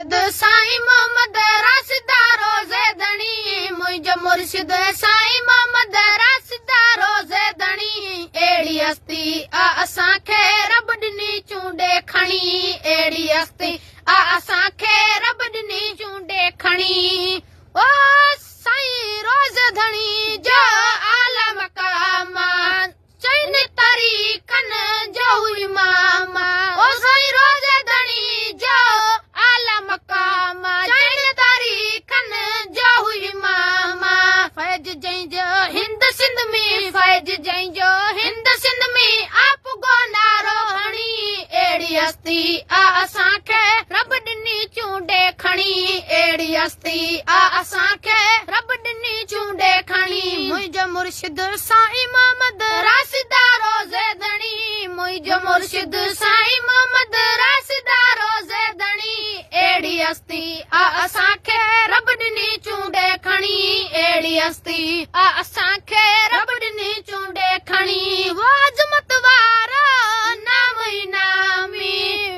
साईं मोहम्मद राशिदा रोज़े धणी मुंहिंजो मुर्शिद साईं मोहम्मद राशिदा रोज़े धणी अहिड़ी हस्ती असांखे रब ॾिनी चूंडे खणी अहिड़ी हस्ती असांखे रब ॾिनी चूंडे खणी ओ साईं रोज़े धणी जो आला मक़ाम चइन तारीख़नि जो इमाम ओ साईं रोज़े धणी जो आला मक़ाम चइन तारीख़नि जो इमाम फैज जंहिंजो हिंद सिंध में फैज जंहिंजो हिंद सिंध में आप गो नारो हणी अहिड़ी हस्ती असांखे रब ॾिनी चूंडे खणी अहिड़ी हस्ती असांखे रब ॾिनी चूंडे खणी मुंहिंजो मुर्शिद साईं मोहम्मद राशिदा रोज़े धणी मुंहिंजो मुर्शिद साईं मोहम्मद राशिदा रोज़े धणी अहिड़ी हस्ती असांखे रब ॾिनी चूंडे खणी अहिड़ी हस्ती असांखे रब ॾिनी चूंडे खणी वो अज़मत वारो नाम इनामी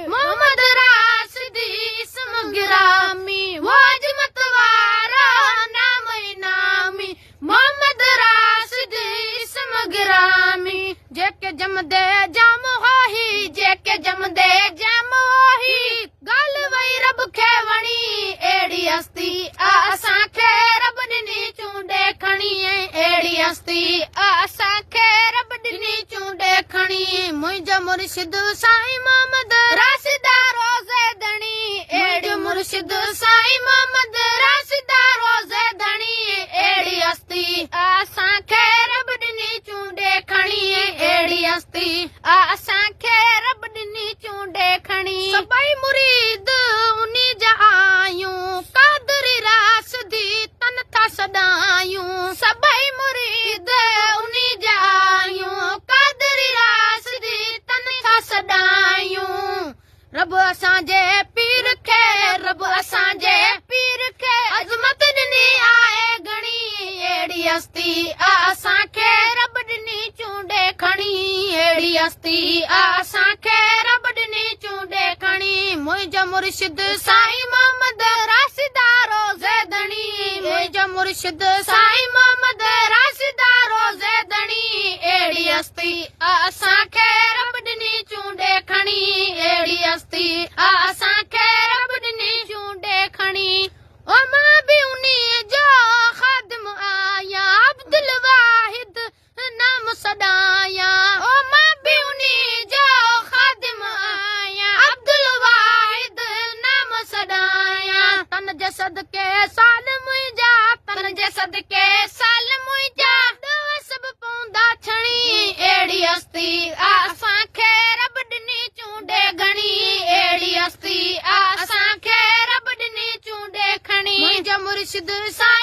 मोहम्मद राशिदी इस्म गिरामी वो अज़मत वारो नाम इनामी मोहम्मद राशिदी इस्म गिरामी जेके जमदे जाम होही जेके जमदे जाम होही गाल वई रब खे वणी अहिड़ी हस्ती असांखे रब ॾिनी चूंडे खणी अहिड़ी हस्ती असांखे रब ॾिनी चूंडे खणी मुंहिंजो मुर्शिद साईं मोहम्मद राशिदा रोज़े धणी अहिड़ी मुर्शिद साईं मोहम्मद राशिदा रोज़े धणी अहिड़ी हस्ती असांखे रब ॾिनी चूंडे खणी अहिड़ी हस्ती असांखे रब ॾिनी चूंडे खणी सभई मुरीद उन्ही जा आयूं कादरी राशिदी तन था सॾायूं सभई मुरीद उन्ही जा आयूं कादरी राशिदी तन था सॾायूं रब असांजे पीर खे रब असांजे पीर खे अज़मत ॾिनी आहे घणी अहिड़ी हस्ती असांखे रब ॾिनी चूंडे खणी अहिड़ी हस्ती असांखे रब ॾिनी चूंडे खणी मुंहिंजो मुर्शिद साईं मोहम्मद राशिदा रोज़े धणी मुंहिंजो मुर्शिद साईं मोहम्मद राशिदा रोज़े धणी अहिड़ी हस्ती असांखे रब ॾिनी चूंडे खणी अहिड़ी हस्ती असांखे रब ॾिनी चूंडे खणी ओ मां बि उन्ही जो ख़ादिम आहियां अब्दुल वाहिद नाम सॾायां ओ मां बि उन्ही जो ख़ादिम आहियां अब्दुल वाहिद नाम सॾायां तन जे सदके साल मुंहिंजा तन जे सदके साल मुंहिंजा सभु पवंदा छणी अहिड़ी हस्ती असांखे रब ॾिनी चूंडे घणी अहिड़ी हस्ती असांखे रब ॾिनी चूंडे खणी मुंहिंजो मुर्शिद साईं